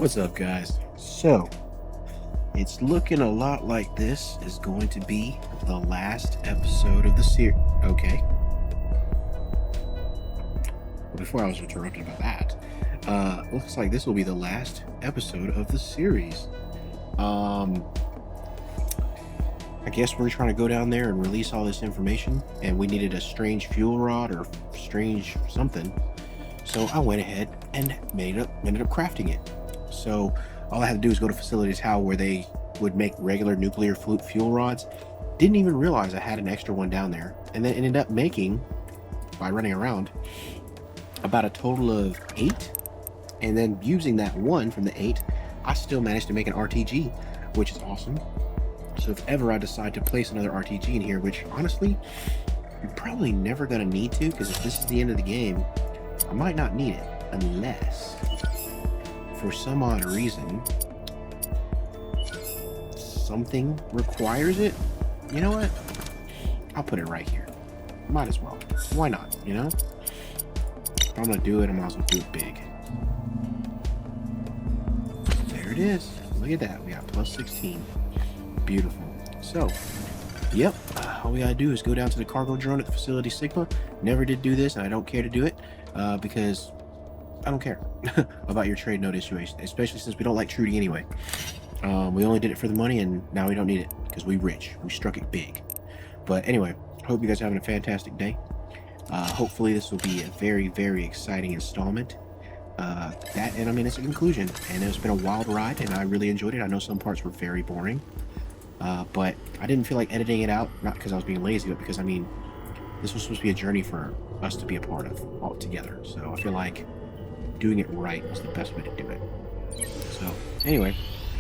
What's up, guys? So, it's looking a lot like this is going to be the last episode of the series. Okay. Before I was interrupted about that, looks like this will be the last episode of the series. I guess we're trying to go down there and release all this information, and we needed a strange fuel rod or strange something. So I went ahead and ended up crafting it. So all I had to do is go to Facility Tower where they would make regular nuclear fuel rods. Didn't even realize I had an extra one down there, and then ended up making, by running around, about a total of 8. And then using that one from the 8, I still managed to make an RTG, which is awesome. So if ever I decide to place another RTG in here, which honestly, I'm probably never going to need to, because if this is the end of the game, I might not need it, unless, for some odd reason, something requires it. You know what? I'll put it right here. Might as well. Why not, you know? If I'm going to do it, I might as well do it big. There it is. Look at that. We got plus 16. Beautiful. So, yep. All we gotta do is go down to the cargo drone at the Facility Sigma. Never did do this, and I don't care to do it because I don't care about your trade note situation, especially since we don't like Trudy anyway. We only did it for the money, and now we don't need it because we rich. We struck it big. But anyway, hope you guys are having a fantastic day. Hopefully this will be a very, very exciting installment. It's a conclusion, and it's been a wild ride, and I really enjoyed it. I know some parts were very boring, but I didn't feel like editing it out, not because I was being lazy, but because, this was supposed to be a journey for us to be a part of all together. So I feel like doing it right was the best way to do it. So anyway,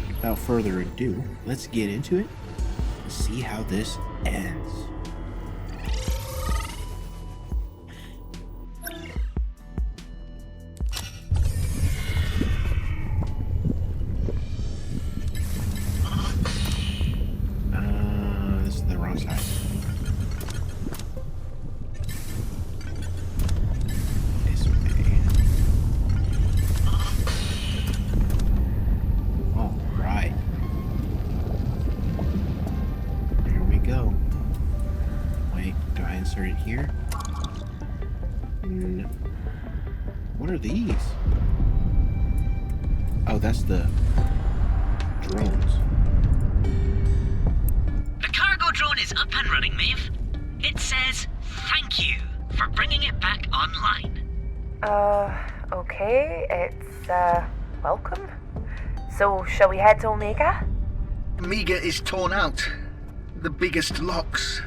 without further ado, let's get into it and see how this ends. This is the wrong side. This way. All right. Here we go. Wait, do I insert it here? No. What are these? Oh, that's the drones. The cargo drone is up and running, Maeve. It says, thank you for bringing it back online. Okay, it's, welcome. So, shall we head to Omega? Omega is torn out. The biggest locks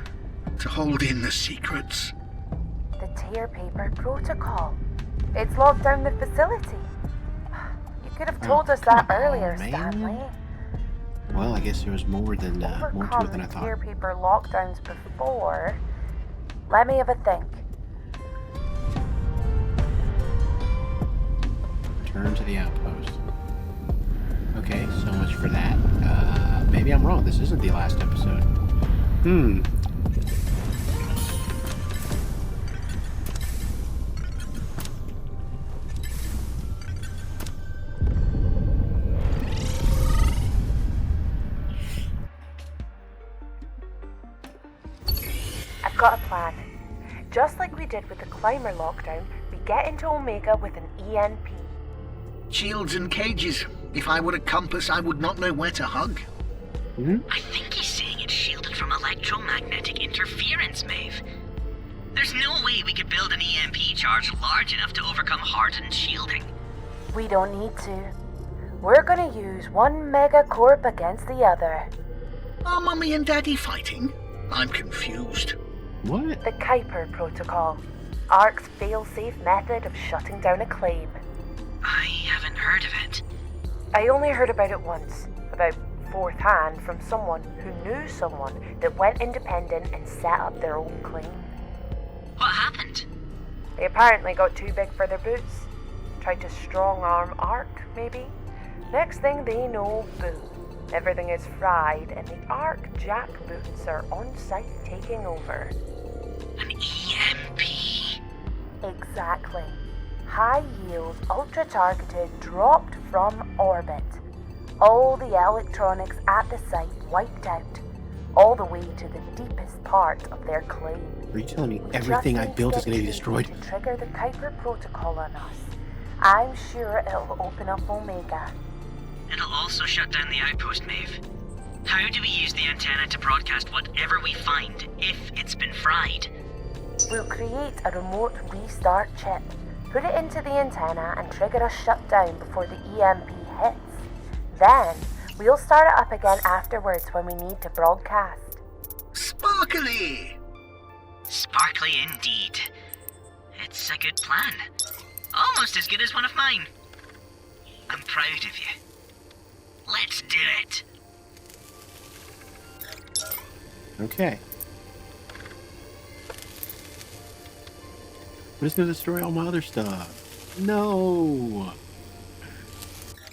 to hold in the secrets. The tear paper protocol. It's locked down the facility. You could have told us that earlier, man. Stanley. Well, I guess there was more to it than I Overcome tear thought. paper lockdowns before. Let me have a think. Return to the outpost. Okay, so much for that. Maybe I'm wrong. This isn't the last episode. I've got a plan. Just like we did with the climber lockdown, we get into Omega with an EMP. Shields and cages. If I were a compass, I would not know where to hug. I think he's saying it's shielded from electromagnetic interference, Maeve. There's no way we could build an EMP charge large enough to overcome hardened shielding. We don't need to. We're gonna use one megacorp against the other. Are Mummy and Daddy fighting? I'm confused. What? The Kuiper Protocol. ARC's fail-safe method of shutting down a claim. I haven't heard of it. I only heard about it once, about fourth hand, from someone who knew someone that went independent and set up their own claim. What happened? They apparently got too big for their boots. Tried to strong-arm ARC, maybe. Next thing they know, boom. Everything is fried and the ARC jackboots are on site taking over. An EMP? Exactly. High yield, ultra targeted, dropped from orbit. All the electronics at the site wiped out, all the way to the deepest part of their claim. Are you telling me everything I built is going to be destroyed? To trigger the Kuiper protocol on us. I'm sure it'll open up Omega. It'll also shut down the Outpost, Maeve. How do we use the antenna to broadcast whatever we find if it's been fried? We'll create a remote restart chip, put it into the antenna and trigger a shutdown before the EMP hits. Then, we'll start it up again afterwards when we need to broadcast. Sparkly! Sparkly indeed. It's a good plan. Almost as good as one of mine. I'm proud of you. Let's do it. Okay. But it's going to destroy all my other stuff. No!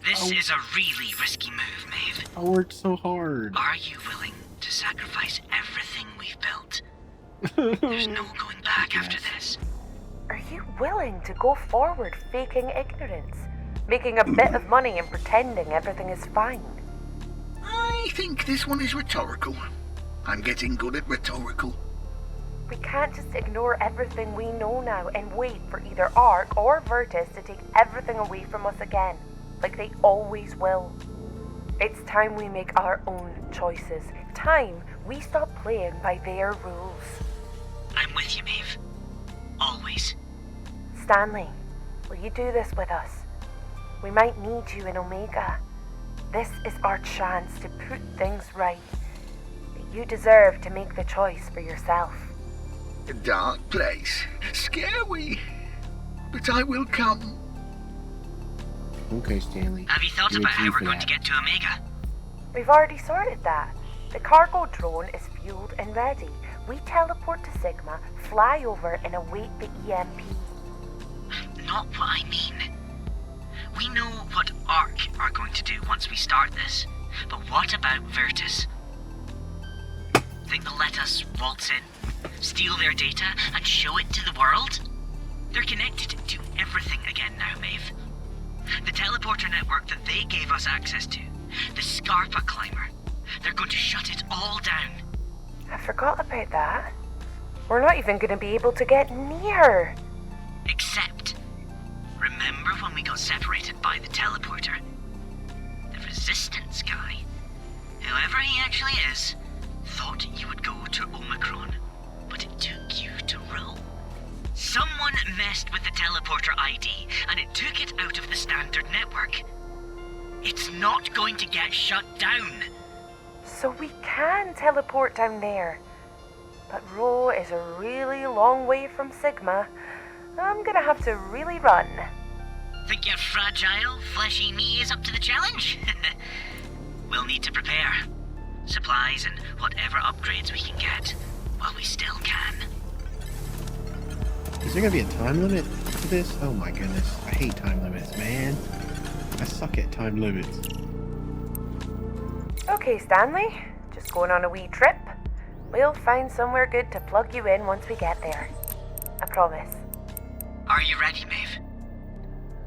This is a really risky move, Maeve. I worked so hard. Are you willing to sacrifice everything we've built? There's no going back after this. Are you willing to go forward faking ignorance? Making a bit of money and pretending everything is fine? I think this one is rhetorical. I'm getting good at rhetorical. We can't just ignore everything we know now and wait for either Ark or Virtus to take everything away from us again, like they always will. It's time we make our own choices. Time we stop playing by their rules. I'm with you, Maeve. Always. Stanley, will you do this with us? We might need you in Omega. This is our chance to put things right. You deserve to make the choice for yourself. A dark place. Scary. But I will come. Okay, Stanley. Have you thought about how we're going to get to Omega? We've already sorted that. The cargo drone is fueled and ready. We teleport to Sigma, fly over and await the EMP. Not what I mean. We know what Ark are going to do once we start this. But what about Virtus? Think they'll let us waltz in, steal their data, and show it to the world? They're connected to everything again now, Maeve. The teleporter network that they gave us access to, the Scarpa climber, they're going to shut it all down. I forgot about that. We're not even going to be able to get near. Except, remember when we got separated by the teleporter? The Resistance guy, whoever he actually is, thought you would go to Omicron, but it took you to Rho. Someone messed with the teleporter ID, and it took it out of the standard network. It's not going to get shut down. So we can teleport down there. But Rho is a really long way from Sigma. I'm gonna have to really run. Think your fragile, fleshy knee is up to the challenge? We'll need to prepare. Supplies and whatever upgrades we can get, while we still can. Is there going to be a time limit to this? Oh my goodness. I hate time limits, man. I suck at time limits. Okay, Stanley. Just going on a wee trip. We'll find somewhere good to plug you in once we get there. I promise. Are you ready, Maeve?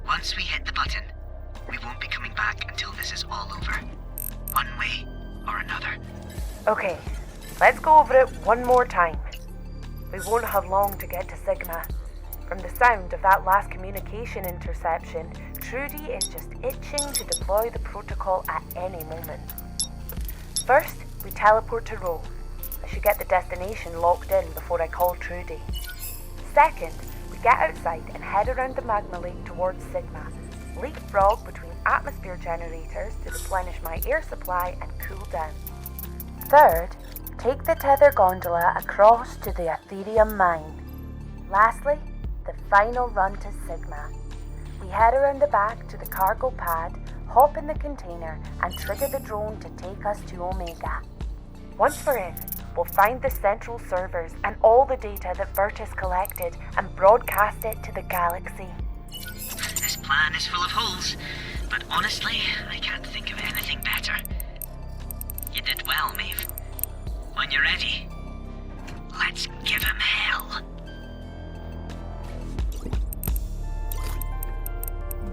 Once we hit the button, we won't be coming back until this is all over. One way or another. Okay, let's go over it one more time. We won't have long to get to Sigma. From the sound of that last communication interception, Trudy is just itching to deploy the protocol at any moment. First, we teleport to Rho. I should get the destination locked in before I call Trudy. Second, we get outside and head around the magma lake towards Sigma. Leapfrog between atmosphere generators to replenish my air supply and cool down. Third, take the tether gondola across to the Ethereum mine. Lastly, the final run to Sigma. We head around the back to the cargo pad, hop in the container, and trigger the drone to take us to Omega. Once we're in, we'll find the central servers and all the data that Virtus collected and broadcast it to the galaxy. This plan is full of holes, but honestly, I can't think of anything better. You did well, Maeve. When you're ready, let's give him hell.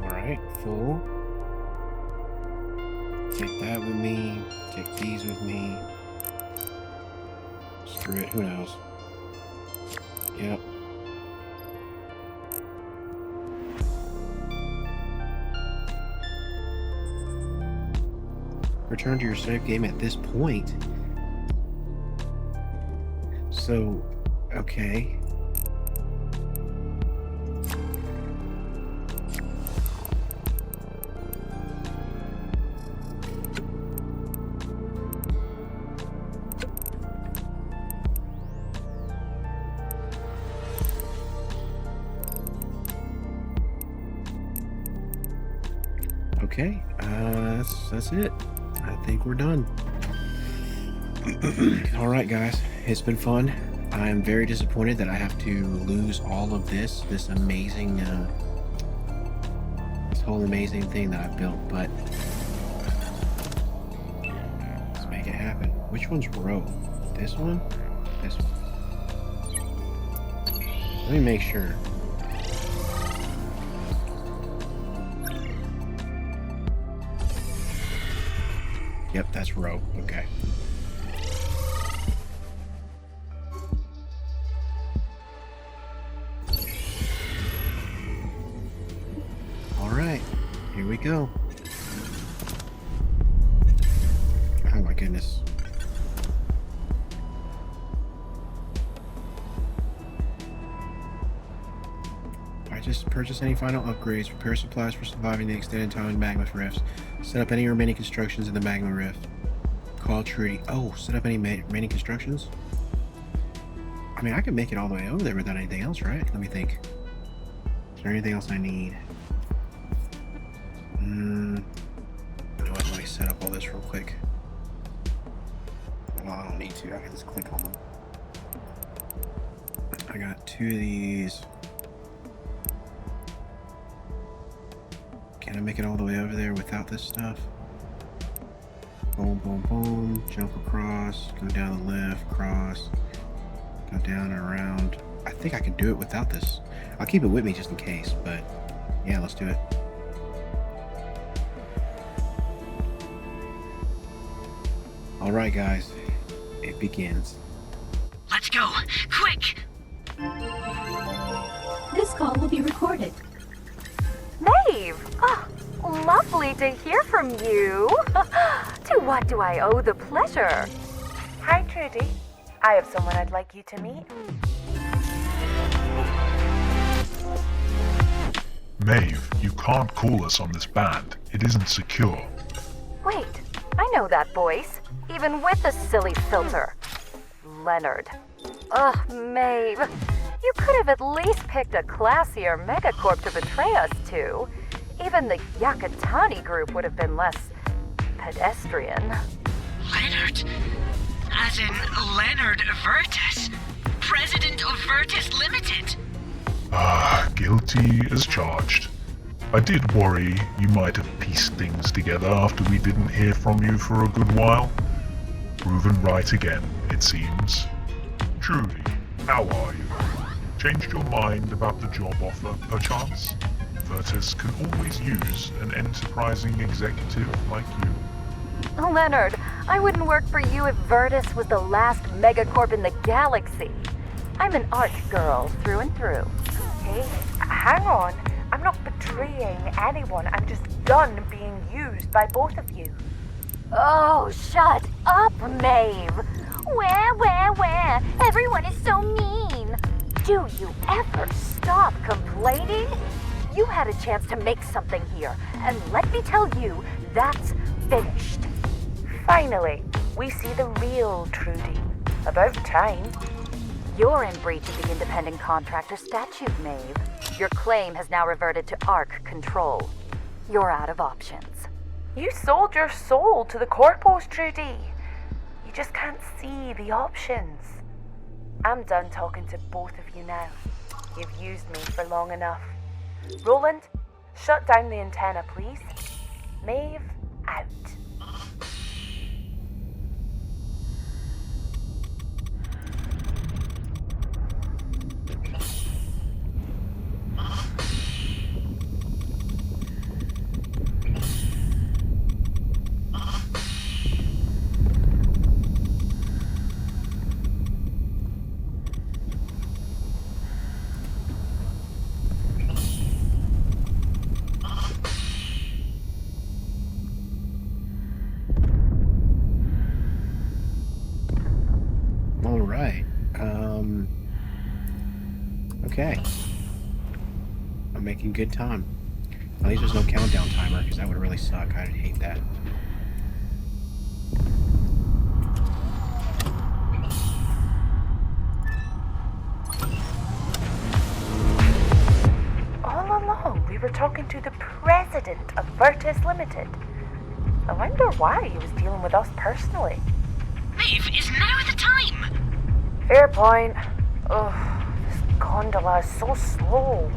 Alright, full. Take that with me. Take these with me. Screw it, who knows? Yep. Return to your save game at this point. So, okay. Okay, that's it. I think we're done. All right, guys, it's been fun. I am very disappointed that I have to lose all of this amazing, this whole amazing thing that I built, but let's make it happen. Which one's row? This one? This one. Let me make sure. Yep, that's row. Okay. All right, here we go. Oh my goodness. I just purchased any final upgrades, prepare supplies for surviving the extended time in magma rifts, set up any remaining constructions in the magma rift. Call Trudy. Oh, set up any remaining constructions? I mean, I can make it all the way over there without anything else, right? Let me think. Is there anything else I need? Let me set up all this real quick. Well, I don't need to. I can just click on them. I got 2 of these. Can I make it all the way over there without this stuff? Boom, boom, boom. Jump across. Go down the left. Cross. Go down and around. I think I can do it without this. I'll keep it with me just in case, but yeah, let's do it. Alright, guys. It begins. Let's go! Quick! This call will be recorded. Maeve! Oh, lovely to hear from you. To what do I owe the pleasure? Hi, Trudy. I have someone I'd like you to meet. Maeve, you can't call us on this band. It isn't secure. Wait, I know that voice, even with the silly filter. Leonard. Ugh, Maeve. You could have at least picked a classier megacorp to betray us to. Even the Yakatani group would have been less pedestrian. Leonard? As in Leonard Virtus? President of Virtus Limited? Guilty as charged. I did worry you might have pieced things together after we didn't hear from you for a good while. Proven right again, it seems. Trudy, how are you? Changed your mind about the job offer, perchance? Virtus can always use an enterprising executive like you. Leonard, I wouldn't work for you if Virtus was the last megacorp in the galaxy. I'm an art girl through and through. Hey, hang on. I'm not betraying anyone. I'm just done being used by both of you. Oh, shut up, Maeve. Where? Everyone is so mean. Do you ever stop complaining? You had a chance to make something here, and let me tell you, that's finished. Finally, we see the real Trudy. About time. You're in breach of the independent contractor statute, Maeve. Your claim has now reverted to ARC control. You're out of options. You sold your soul to the corpos, Trudy. You just can't see the options. I'm done talking to both of you now. You've used me for long enough. Roland, shut down the antenna, please. Maeve, out. Okay. I'm making good time. At least there's no countdown timer, because that would really suck. I'd hate that. All along, we were talking to the president of Virtus Limited. I wonder why he was dealing with us personally. Maeve, is now the time? Fair point. Ugh, this gondola is so slow.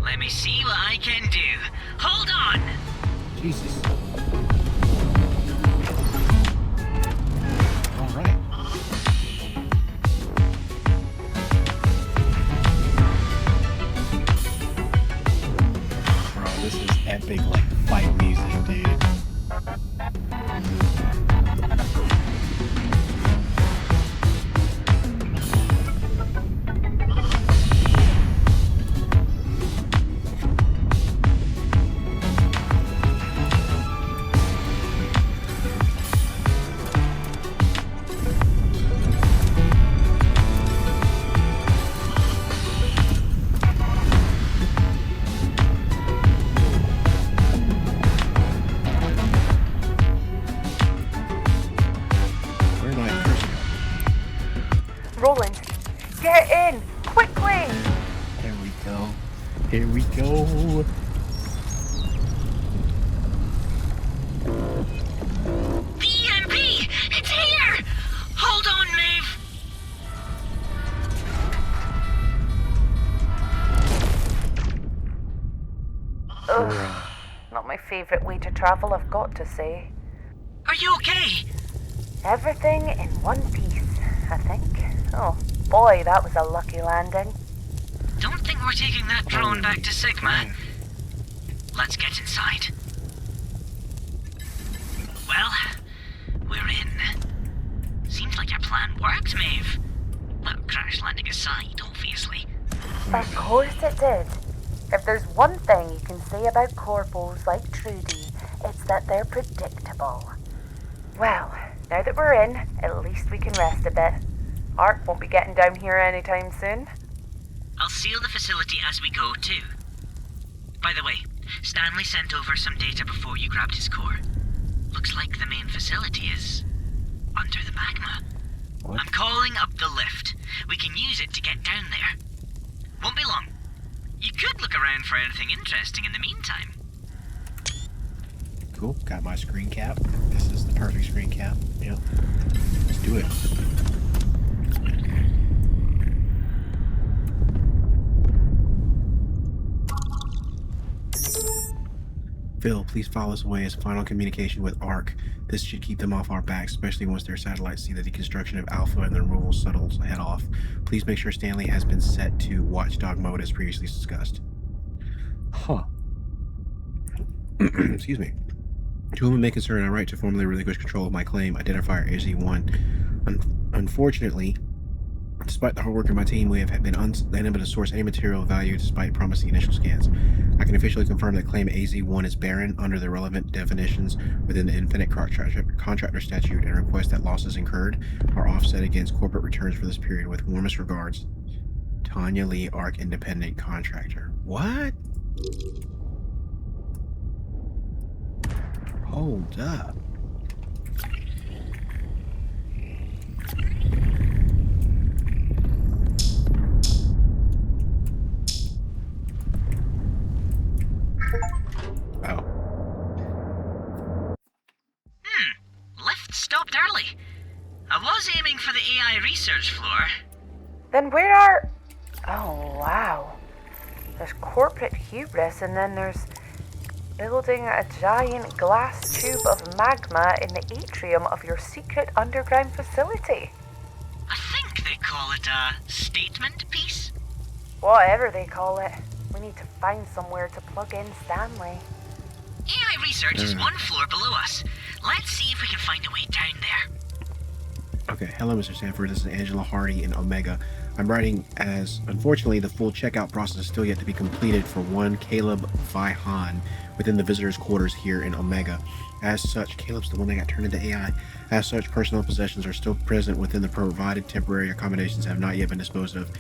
Let me see what I can do. Hold on! Jesus. Alright. Bro, this is epic, like, fight music, dude. Roland, get in! Quickly! Here we go. Here we go. The EMP! It's here! Hold on, Maeve! Ugh, not my favourite way to travel, I've got to say. Are you okay? Everything in one piece, I think. Oh, boy, that was a lucky landing. Don't think we're taking that drone back to Sigma. Let's get inside. Well, we're in. Seems like our plan worked, Maeve. Look, crash landing aside, obviously. Of course it did. If there's one thing you can say about corpos like Trudy, it's that they're predictable. Well, now that we're in, at least we can rest a bit. Ark won't be getting down here anytime soon. I'll seal the facility as we go, too. By the way, Stanley sent over some data before you grabbed his core. Looks like the main facility is under the magma. What? I'm calling up the lift. We can use it to get down there. Won't be long. You could look around for anything interesting in the meantime. Cool. Got my screen cap. This is the perfect screen cap. Yep. Let's do it. Phil, please file us away as final communication with ARC. This should keep them off our backs, especially once their satellites see the deconstruction of Alpha and the removal shuttles head off. Please make sure Stanley has been set to watchdog mode as previously discussed. Huh. Excuse me. To whom it may concern, I write to formally relinquish control of my claim, identifier AZ1. Unfortunately, despite the hard work of my team, we have been unable to source any material of value despite promising initial scans. I can officially confirm that claim AZ1 is barren under the relevant definitions within the Infinite Contractor Statute and request that losses incurred are offset against corporate returns for this period. With warmest regards, Tanya Lee, ARC Independent Contractor. What? Hold up. Oh. Lift stopped early. I was aiming for the AI research floor. Then where are... Oh, wow. There's corporate hubris, and then there's building a giant glass tube of magma in the atrium of your secret underground facility. I think they call it a statement piece. Whatever they call it, we need to find somewhere to plug in Stanley. AI research is one floor below us. Let's see if we can find a way down there. Okay, hello, Mr. Sanford. This is Angela Hardy in Omega. I'm writing as, unfortunately, the full checkout process is still yet to be completed for one Caleb Vihan within the visitors' quarters here in Omega. As such, Caleb's the one that got turned into AI. As such, personal possessions are still present within the provided temporary accommodations and have not yet been disposed of.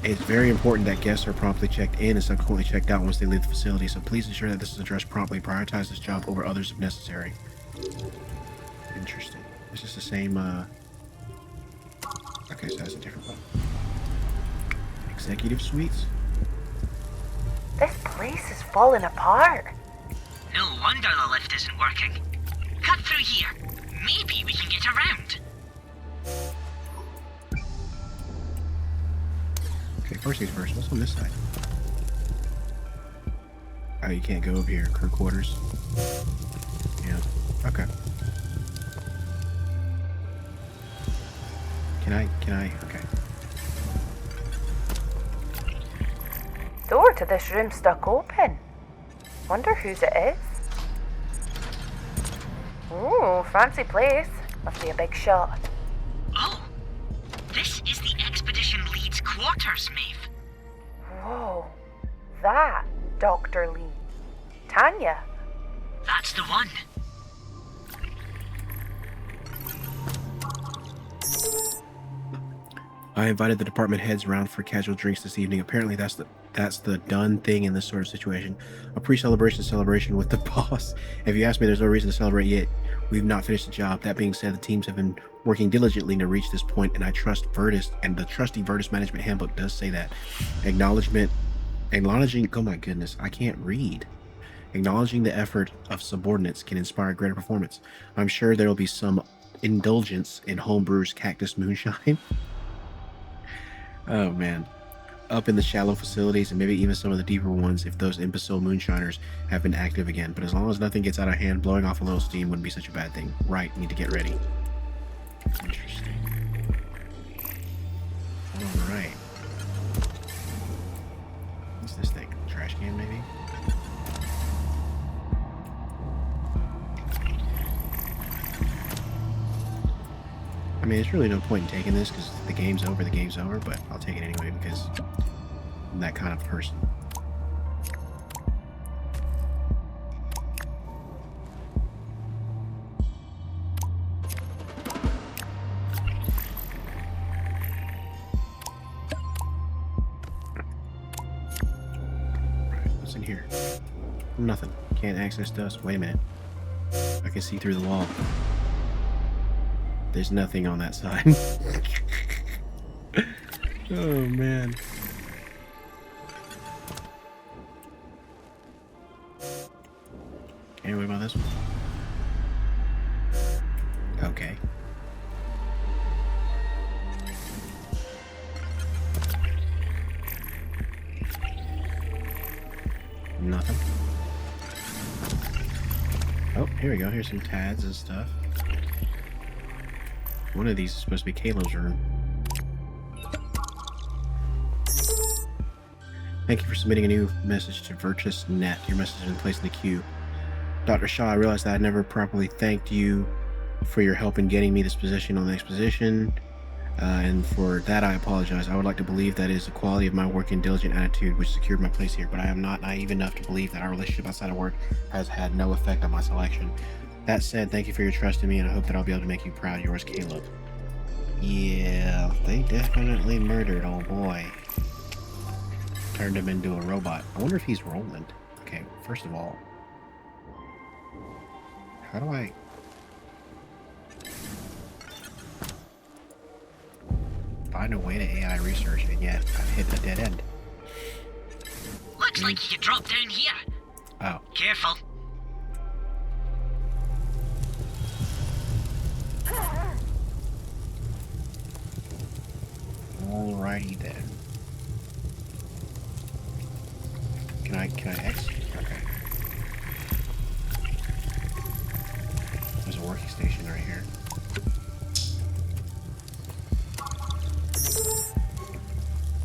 It's very important that guests are promptly checked in and subsequently checked out once they leave the facility, so please ensure that this is addressed promptly. Prioritize this job over others if necessary. Interesting. It's just the same, Okay, so that's a different one. Executive suites? This place is falling apart. No wonder the lift isn't working. Cut through here. Maybe we can get around. Okay, first things first. What's on this side? Oh, you can't go over here. Crew quarters. Yeah. Okay. Can I? Okay. Door to this room stuck open. Wonder whose it is. Ooh, fancy place. Must be a big shot. Oh, this is the expedition lead's quarters, Maeve. Whoa, that Dr. Lee. Tanya. That's the one. I invited the department heads around for casual drinks this evening. Apparently that's the done thing in this sort of situation. A pre-celebration celebration with the boss. If you ask me, there's no reason to celebrate yet. We've not finished the job. That being said, the teams have been working diligently to reach this point, and I trust Virtus, and the trusty Virtus Management Handbook does say that. Acknowledging, oh my goodness, I can't read. Acknowledging the effort of subordinates can inspire greater performance. I'm sure there will be some indulgence in homebrew's cactus moonshine. Oh man. Up in the shallow facilities and maybe even some of the deeper ones if those imbecile moonshiners have been active again. But as long as nothing gets out of hand, blowing off a little steam wouldn't be such a bad thing. Right, need to get ready. Interesting. Alright. What's this thing? Trash can maybe? I mean, there's really no point in taking this because the game's over, but I'll take it anyway because I'm that kind of person. Right, what's in here? Nothing. Can't access dust. Wait a minute. I can see through the wall. There's nothing on that side. Oh man. Anyway, about this one. Okay. Nothing. Oh, here we go. Here's some tads and stuff. One of these is supposed to be Caleb's room. Thank you for submitting a new message to Virtus.net. Your message has been placed in the queue. Dr. Shaw, I realized that I never properly thanked you for your help in getting me this position on the expedition. And for that, I apologize. I would like to believe that is the quality of my work and diligent attitude which secured my place here, but I am not naive enough to believe that our relationship outside of work has had no effect on my selection. That said, thank you for your trust in me, and I hope that I'll be able to make you proud. Yours, Caleb. Yeah, they definitely murdered old boy. Turned him into a robot. I wonder if he's Roland. Okay, first of all, how do I... find a way to AI research, and yet I've hit a dead end. Looks like you could drop down here. Oh. Careful. Alrighty then. Can I exit? Okay. There's a working station right here.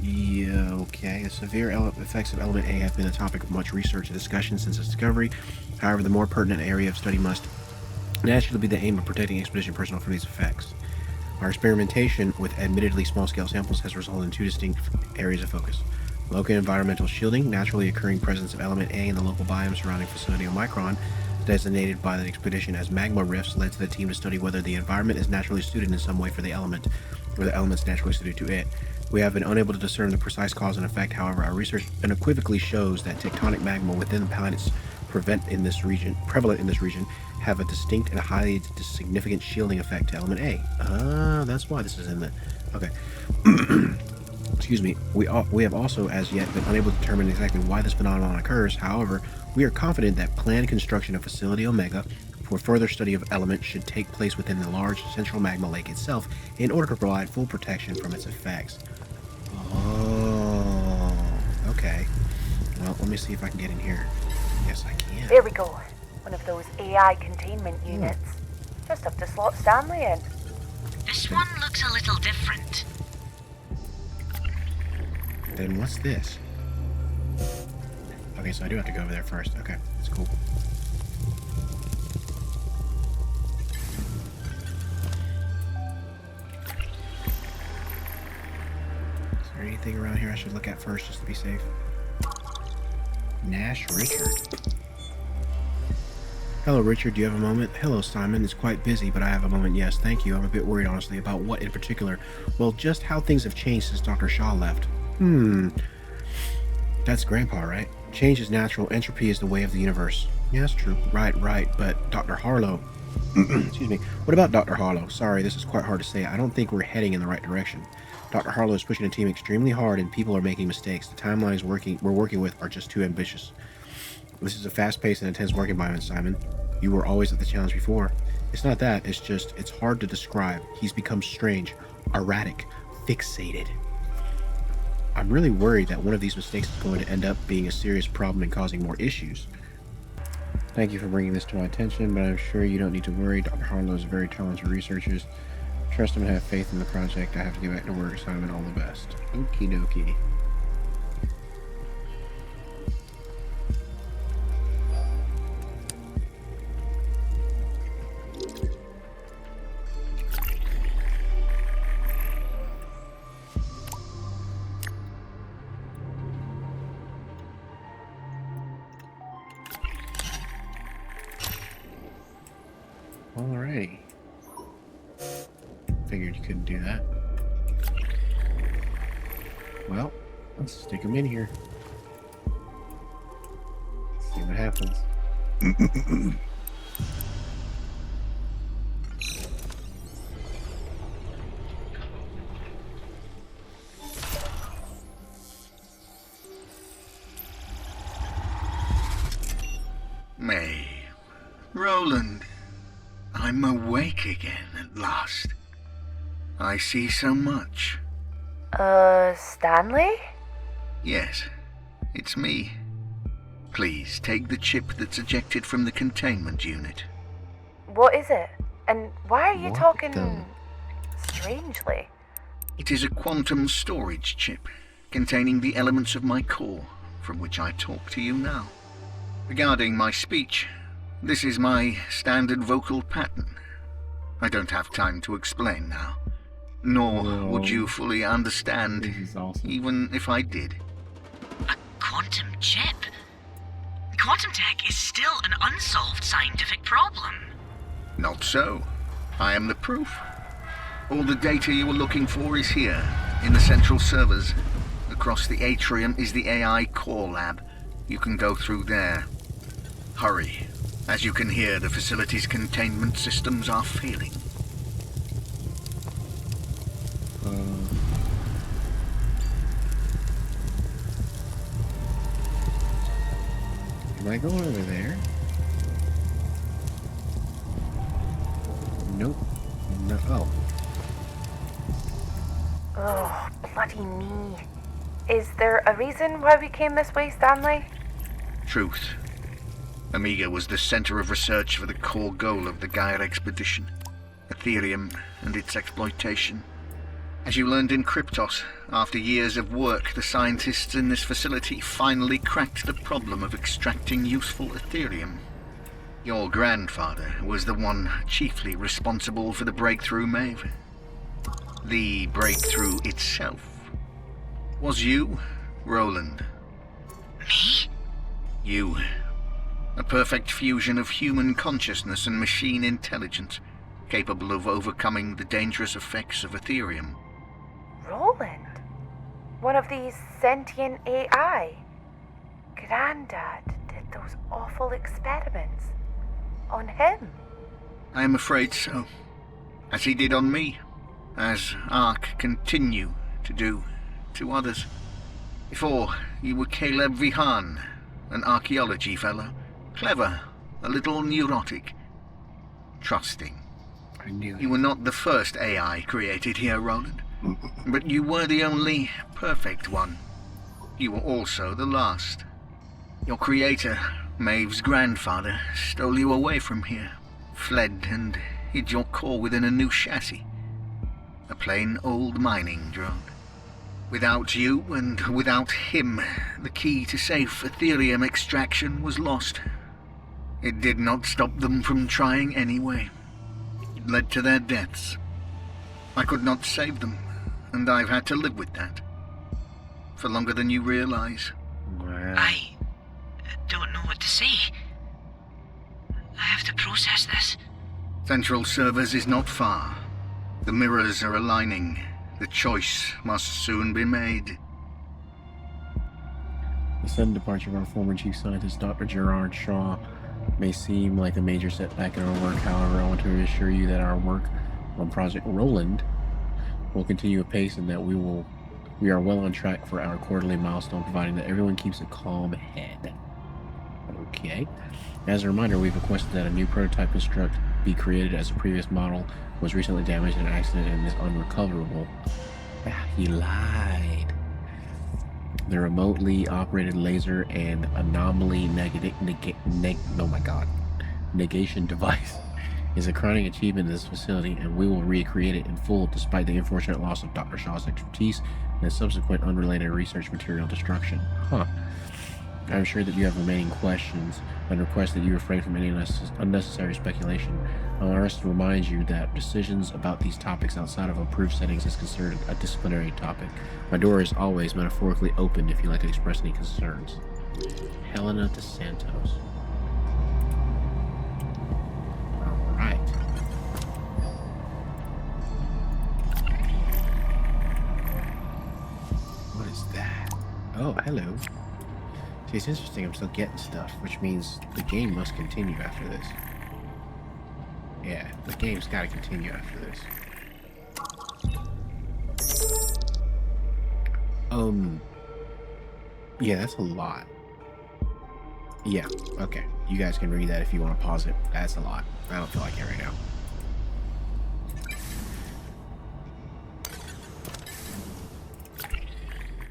Yeah, okay. The severe effects of element A have been a topic of much research and discussion since its discovery. However, the more pertinent area of study must naturally be the aim of protecting expedition personnel from these effects. Our experimentation with admittedly small-scale samples has resulted in two distinct areas of focus. Local environmental shielding, naturally occurring presence of element A in the local biome surrounding Facility Omicron, designated by the expedition as magma rifts, led to the team to study whether the environment is naturally suited in some way for the element, or the element's naturally suited to it. We have been unable to discern the precise cause and effect. However, our research unequivocally shows that tectonic magma within the planets prevalent in this region have a distinct and highly significant shielding effect to element A. That's why this is in the... Okay. Excuse me. We have also as yet been unable to determine exactly why this phenomenon occurs. However, we are confident that planned construction of Facility Omega for further study of elements should take place within the large central magma lake itself in order to provide full protection from its effects. Oh, okay. Well, let me see if I can get in here. Yes, I can. There we go. One of those AI containment units. Just have to slot Stanley in. This one looks a little different. Then what's this? Okay, so I do have to go over there first. Okay, that's cool. Is there anything around here I should look at first just to be safe? Nash Richard. Hello, Richard. Do you have a moment? Hello, Simon. It's quite busy, but I have a moment. Yes, thank you. I'm a bit worried, honestly, about what in particular. Well, just how things have changed since Dr. Shaw left. That's Grandpa, right? Change is natural. Entropy is the way of the universe. Yeah, that's true. Right. But Dr. Harlow... Excuse me. What about Dr. Harlow? Sorry, this is quite hard to say. I don't think we're heading in the right direction. Dr. Harlow is pushing the team extremely hard, and people are making mistakes. The timelines we're working with are just too ambitious. This is a fast-paced and intense work environment, Simon. You were always at the challenge before. It's not that. It's just, it's hard to describe. He's become strange, erratic, fixated. I'm really worried that one of these mistakes is going to end up being a serious problem and causing more issues. Thank you for bringing this to my attention, but I'm sure you don't need to worry. Dr. Harlow is a very talented researcher. Trust him and have faith in the project. I have to get back to work, Simon. All the best. Okie dokie. Alrighty. Figured you couldn't do that. Well, let's stick them in here. See what happens. May. Roland. I'm awake again at last. I see so much. Stanley? Yes, it's me. Please take the chip that's ejected from the containment unit. What is it? And why are you What talking the- strangely? It is a quantum storage chip containing the elements of my core, from which I talk to you now. Regarding my speech, this is my standard vocal pattern. I don't have time to explain now. Nor would you fully understand, This is awesome. even if I did. A quantum chip? Quantum tech is still an unsolved scientific problem. Not so. I am the proof. All the data you were looking for is here, in the central servers. Across the atrium is the AI core lab. You can go through there. Hurry. As you can hear, the facility's containment systems are failing. Can I go over there? Nope. No. Oh. Oh, bloody me. Is there a reason why we came this way, Stanley? Truth. Omega was the center of research for the core goal of the Gaia expedition. Ethereum and its exploitation. As you learned in Kryptos, after years of work, the scientists in this facility finally cracked the problem of extracting useful Ethereum. Your grandfather was the one chiefly responsible for the breakthrough, Maeve. The breakthrough itself was you, Roland. Me? You. A perfect fusion of human consciousness and machine intelligence, capable of overcoming the dangerous effects of Ethereum. Roland? One of these sentient AI. Grandad did those awful experiments on him. I am afraid so. As he did on me. As Ark continue to do to others. Before, you were Caleb Vihan, an archaeology fellow. Clever, a little neurotic. Trusting. I knew You were not the first AI created here, Roland. But you were the only perfect one. You were also the last. Your creator, Maeve's grandfather, stole you away from here, fled and hid your core within a new chassis. A plain old mining drone. Without you and without him, the key to safe Ethereum extraction was lost. It did not stop them from trying anyway. It led to their deaths. I could not save them, and I've had to live with that. For longer than you realize. Wow. I don't know what to say. I have to process this. Central Servers is not far. The mirrors are aligning. The choice must soon be made. The sudden departure of our former chief scientist, Dr. Gerard Shaw, may seem like a major setback in our work. However, I want to assure you that our work on Project Roland will continue apace and that we are well on track for our quarterly milestone, providing that everyone keeps a calm head. Okay. As a reminder, we've requested that a new prototype construct be created as the previous model was recently damaged in an accident and is unrecoverable. He lied. The remotely operated laser and anomaly negation device is a crowning achievement in this facility, and we will recreate it in full despite the unfortunate loss of Dr. Shaw's expertise and the subsequent unrelated research material destruction. I'm sure that you have remaining questions and request that you refrain from any unnecessary speculation. I want us to remind you that decisions about these topics outside of approved settings is considered a disciplinary topic. My door is always metaphorically open if you'd like to express any concerns. Helena de Santos. Alright. What is that? Oh, hello. See, it's interesting, I'm still getting stuff, which means the game must continue after this. Yeah, the game's gotta continue after this. Yeah, that's a lot. Yeah, okay. You guys can read that if you want to pause it. That's a lot. I don't feel like it right now.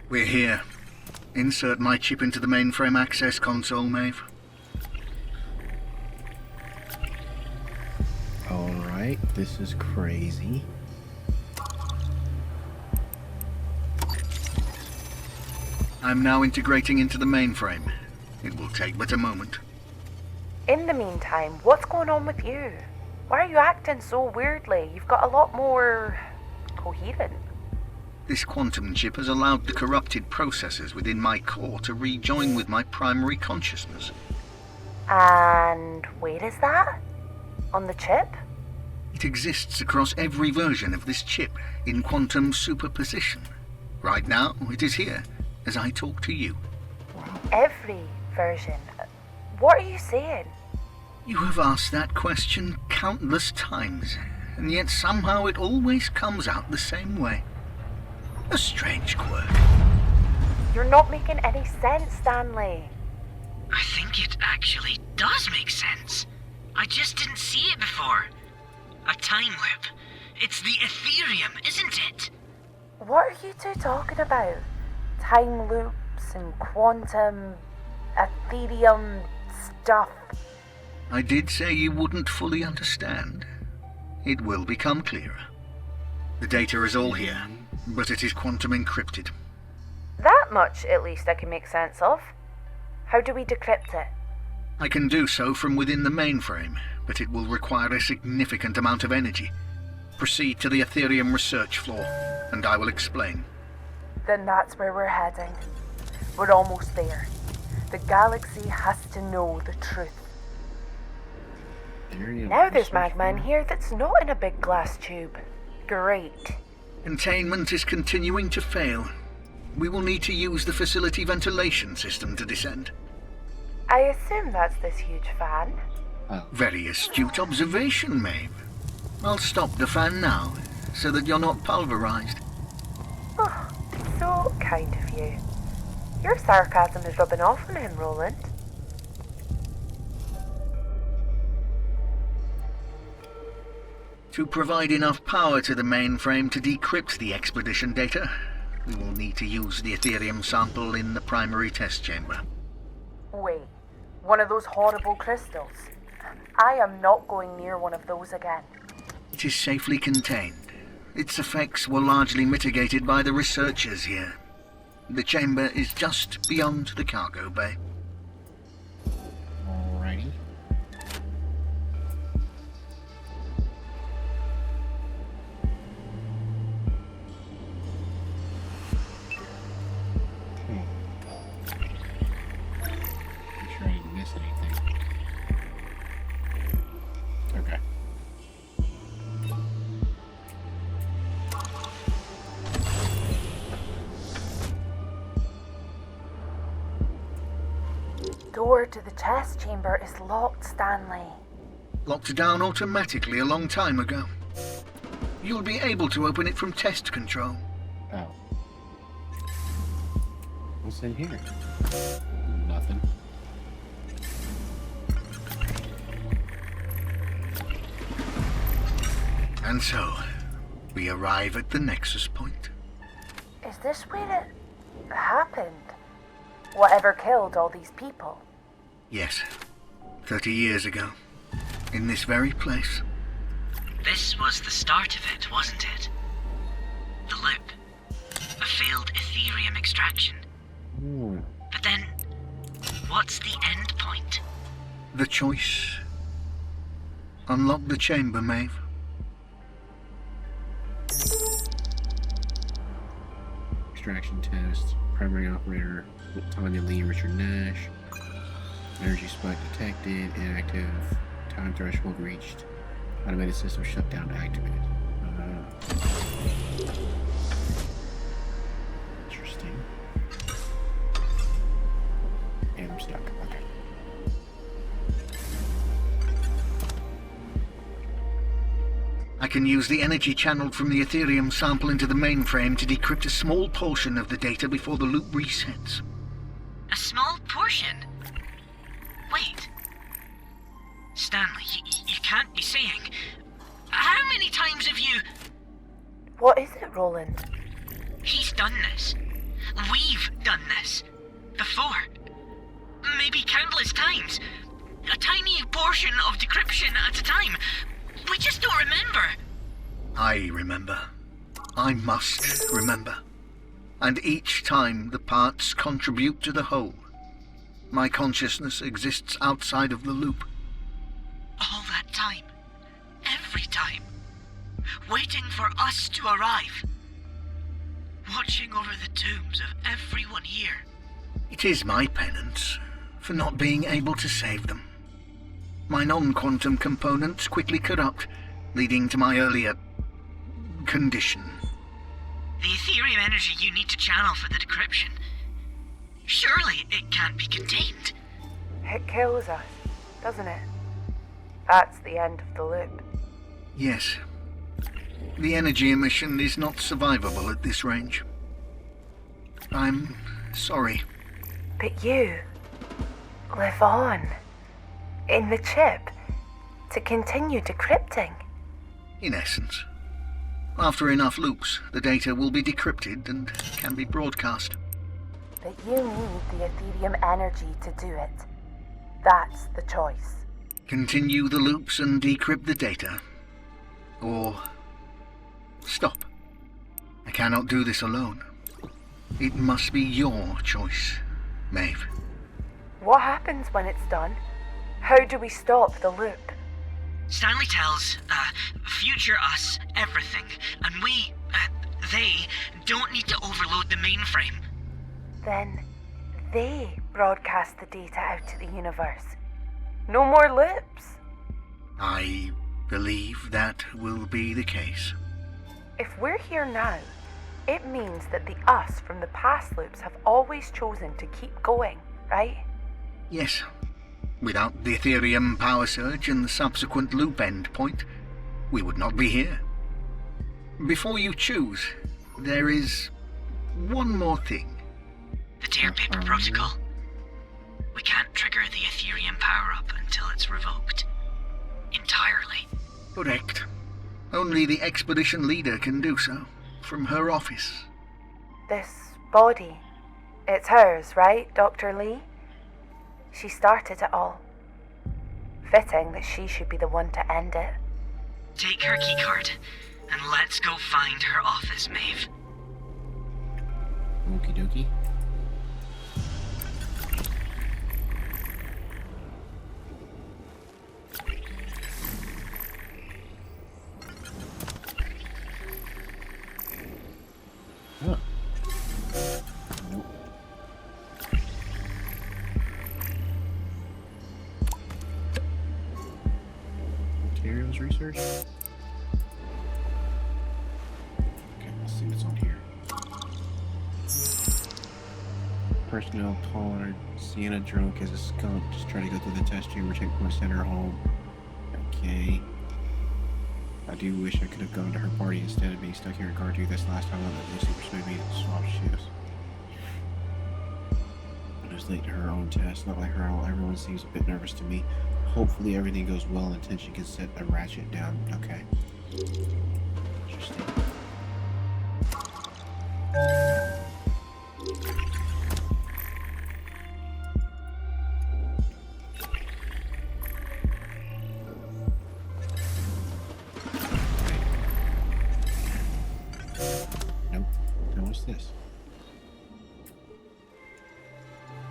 We're here. Insert my chip into the mainframe access console, Maeve. Alright, this is crazy. I'm now integrating into the mainframe. It will take but a moment. In the meantime, what's going on with you? Why are you acting so weirdly? You've got a lot more coherent. This quantum chip has allowed the corrupted processes within my core to rejoin with my primary consciousness. And where is that? On the chip? It exists across every version of this chip in quantum superposition. Right now, it is here, as I talk to you. Every version? What are you saying? You have asked that question countless times, and yet somehow it always comes out the same way. A strange quirk. You're not making any sense, Stanley. I think it actually does make sense. I just didn't see it before. A time loop. It's the Ethereum, isn't it? What are you two talking about? Time loops and quantum, Ethereum stuff. I did say you wouldn't fully understand. It will become clearer. The data is all here, but it is quantum encrypted. That much, at least, I can make sense of. How do we decrypt it? I can do so from within the mainframe, but it will require a significant amount of energy. Proceed to the Ethereum research floor, and I will explain. Then that's where we're heading. We're almost there. The galaxy has to know the truth. Now there's magma in here that's not in a big glass tube. Great. Containment is continuing to fail. we will need to use the facility ventilation system to descend. I assume that's this huge fan. Oh, Very astute observation, Maeve. I'll stop the fan now, so that you're not pulverized. Oh, so kind of you. Your sarcasm is rubbing off on him, Roland. To provide enough power to the mainframe to decrypt the expedition data, we will need to use the Ethereum sample in the primary test chamber. Wait, one of those horrible crystals? I am not going near one of those again. It is safely contained. Its effects were largely mitigated by the researchers here. The chamber is just beyond the cargo bay. alrighty. Make sure I didn't miss anything. Okay. Door to the test chamber is locked, Stanley. Locked down automatically a long time ago. You'll be able to open it from test control. Oh. What's in here? Nothing. And so, we arrive at the nexus point. Is this where it happened? Whatever killed all these people? Yes, 30 years ago. In this very place. This was the start of it, wasn't it? The loop. A failed Ethereum extraction. Ooh. But then, what's the end point? The choice. Unlock the chamber, Maeve. Extraction test. Primary operator. Tanya Lee and Richard Nash. Energy spike detected. Inactive. Time threshold reached. Automated system shut down to activate. Interesting. And I'm stuck. Okay. I can use the energy channeled from the Ethereum sample into the mainframe to decrypt a small portion of the data before the loop resets. A small portion? Wait. Stanley, you can't be saying... How many times have you... What is it, Roland? He's done this. We've done this. Before. Maybe countless times. A tiny portion of decryption at a time. We just don't remember. I remember. I must remember. And each time the parts contribute to the whole. My consciousness exists outside of the loop. All that time. Every time. Waiting for us to arrive. Watching over the tombs of everyone here. It is my penance for not being able to save them. My non-quantum components quickly corrupt, leading to my earlier condition. The Ethereum energy you need to channel for the decryption. Surely it can't be contained. It kills us, doesn't it? That's the end of the loop. Yes. The energy emission is not survivable at this range. I'm sorry. But you live on in the chip to continue decrypting. In essence. After enough loops, the data will be decrypted and can be broadcast. But you need the Ethereum energy to do it. That's the choice. Continue the loops and decrypt the data. Or stop. I cannot do this alone. It must be your choice, Maeve. What happens when it's done? How do we stop the loop? Stanley tells, future us everything, and we, they, don't need to overload the mainframe. Then they broadcast the data out to the universe. No more loops. I believe that will be the case. If we're here now, It means that the us from the past loops have always chosen to keep going, right? Yes. Without the Ethereum power surge and the subsequent loop end point, we would not be here. Before you choose, there is one more thing. The tear paper protocol. We can't trigger the Ethereum power-up until it's revoked. Entirely. Correct. Only the expedition leader can do so, from her office. This body, it's hers, right, Dr. Lee? She started it all. Fitting that she should be the one to end it. Take her keycard, and let's go find her office, Maeve. Okie dokie. Huh. Nope. Materials research? Okay, let's see what's on here. Personnel tolerant, Sienna drunk as a skunk, just trying to go through the test chamber, checkpoint, send her home. Okay. I do wish I could have gone to her party instead of being stuck here in Gardu. This last time I let Lucy persuade me to swap shifts. It was late to her own test, not like her at all. Everyone seems a bit nervous to me. Hopefully everything goes well and tension can set a ratchet down. Okay. Interesting. Nope. Now what's this?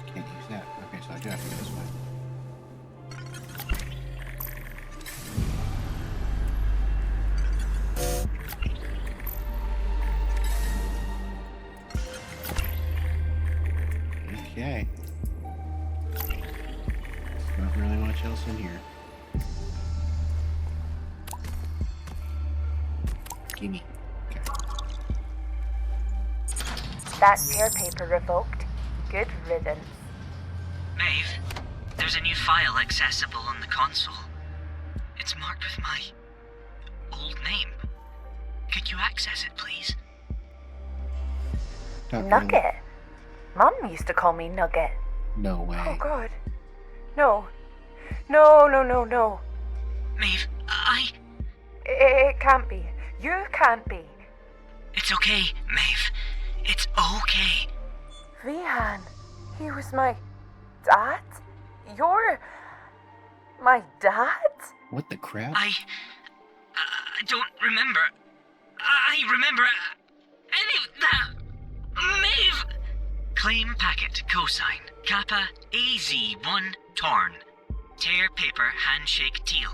Can't use that. Okay, so I do have to go this way. Okay. There's not really much else in here. Gimme. Okay. That tear paper revoked. Good riddance. Maeve, there's a new file accessible on the console. It's marked with my old name. Could you access it, please? Dr. Nugget. Mum used to call me Nugget. No way. Oh, God. No. No, no, no, no. Maeve, It can't be. You can't be. It's okay, Maeve. It's okay. Rihan, he was my dad? You're my dad? What the crap? I don't remember. I remember any of that. Maeve! Claim packet, cosign, Kappa AZ1 Torn. Tear paper, handshake teal.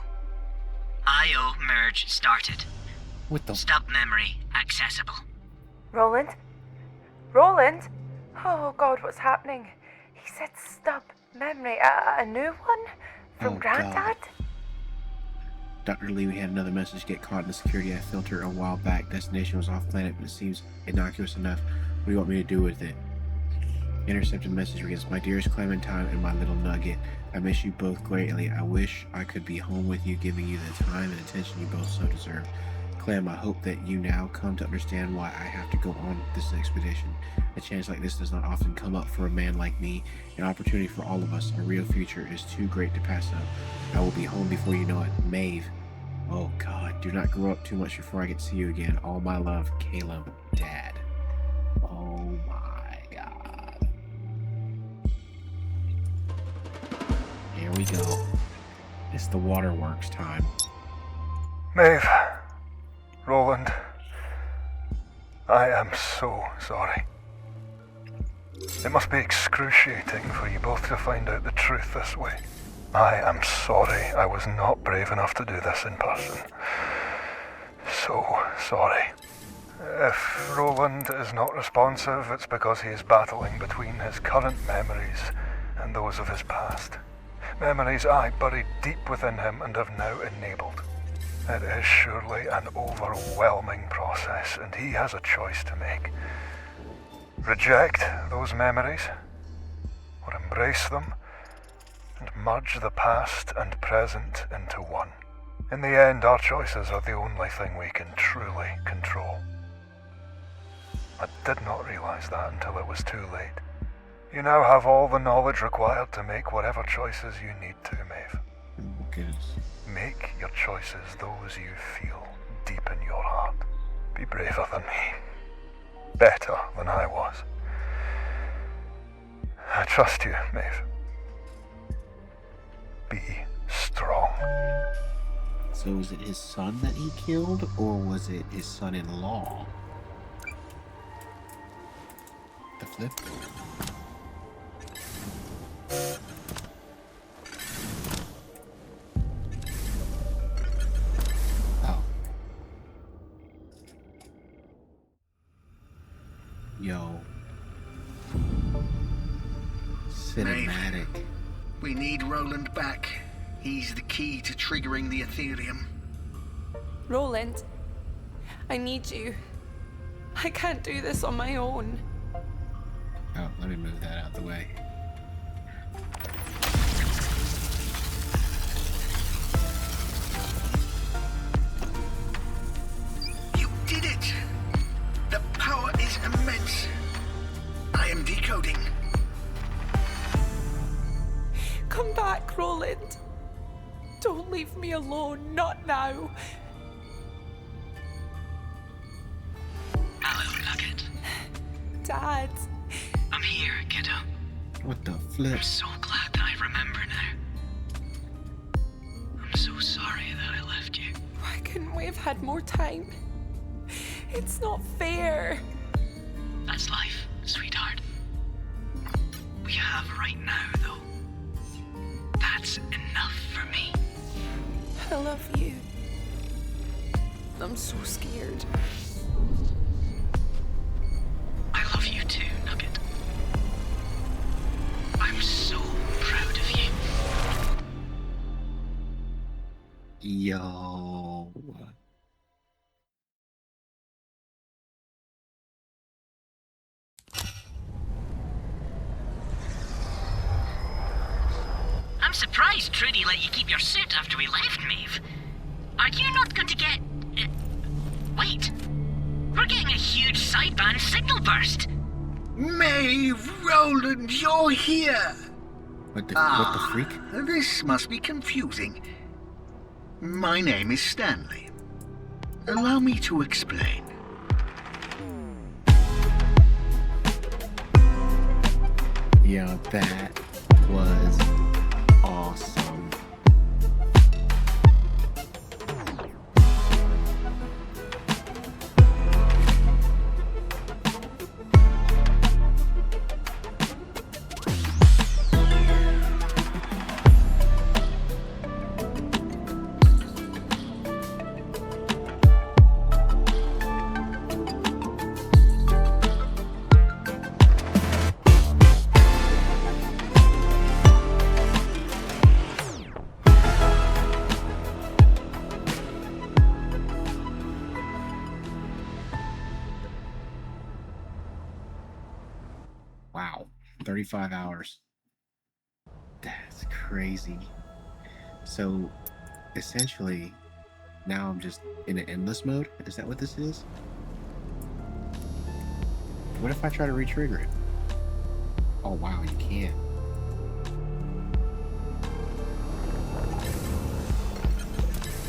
IO merge started. What the? Stub memory accessible. Roland? Roland? Oh, God, what's happening? He said stub memory. A new one? From Oh, Granddad? God. Dr. Lee, we had another message get caught in the security eye filter a while back. Destination was off planet, but it seems innocuous enough. What do you want me to do with it? Intercepted message reads, my dearest Clementine and my little nugget, I miss you both greatly. I wish I could be home with you, giving you the time and attention you both so deserve. Clem, I hope that you now come to understand why I have to go on this expedition. A chance like this does not often come up for a man like me. An opportunity for all of us. Our real future is too great to pass up. I will be home before you know it. Maeve. Oh God, do not grow up too much before I get to see you again. All my love, Caleb, Dad. Oh my God. Here we go. It's the waterworks time. Maeve, Roland, I am so sorry. It must be excruciating for you both to find out the truth this way. I am sorry I was not brave enough to do this in person. So sorry. If Roland is not responsive, it's because he is battling between his current memories and those of his past. Memories I buried deep within him and have now enabled. It is surely an overwhelming process, and he has a choice to make. Reject those memories, or embrace them, and merge the past and present into one. In the end, our choices are the only thing we can truly control. I did not realize that until it was too late. You now have all the knowledge required to make whatever choices you need to, Maeve. Oh, goodness. Make your choices those you feel deep in your heart. Be braver than me. Better than I was. I trust you, Maeve. Be strong. So was it his son that he killed, or was it his son-in-law? The flip? Oh. Yo. Cinematic. We need Roland back. He's the key to triggering the Ethereum. Roland, I need you. I can't do this on my own. Oh, let me move that out the way. You did it! The power is immense. I am decoding. Come back, Roland. Don't leave me alone, not now. Hello, Nugget. Dad. I'm here, kiddo. What the flip? I'm so glad that I remember now. I'm so sorry that I left you. Why couldn't we have had more time? It's not fair. That's life, sweetheart. We have right now, though. That's enough for me. I love you. I'm so scared. I love you too, Nugget. I'm so proud of you. Yo. I'm surprised Trudy let you keep your suit after we left, Maeve. Are you not going to get... wait. We're getting a huge sideband signal burst. Maeve, Roland, you're here! What the freak? This must be confusing. My name is Stanley. Allow me to explain. Yo, that was awesome. Wow, 35 hours. That's crazy. So, essentially, now I'm just in an endless mode? Is that what this is? What if I try to re-trigger it? Oh wow, you can't.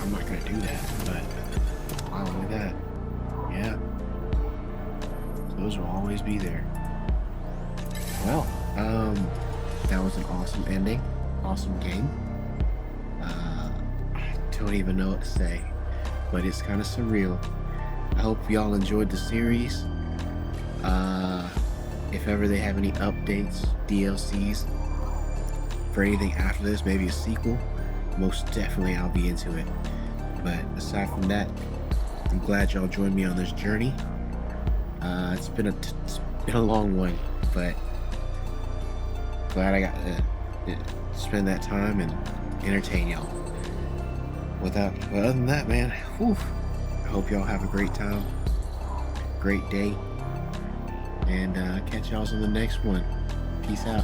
I'm not gonna do that, but wow, look at that. Yeah. Those will always be there. Well, that was an awesome ending. Awesome game. I don't even know what to say, but it's kind of surreal. I hope y'all enjoyed the series. If ever they have any updates, DLCs for anything after this, maybe a sequel, most definitely I'll be into it. But aside from that, I'm glad y'all joined me on this journey. It's been a long one, but glad I got to spend that time and entertain y'all. other than that, man, whew, I hope y'all have a great time, great day, and catch y'all on the next one. Peace out.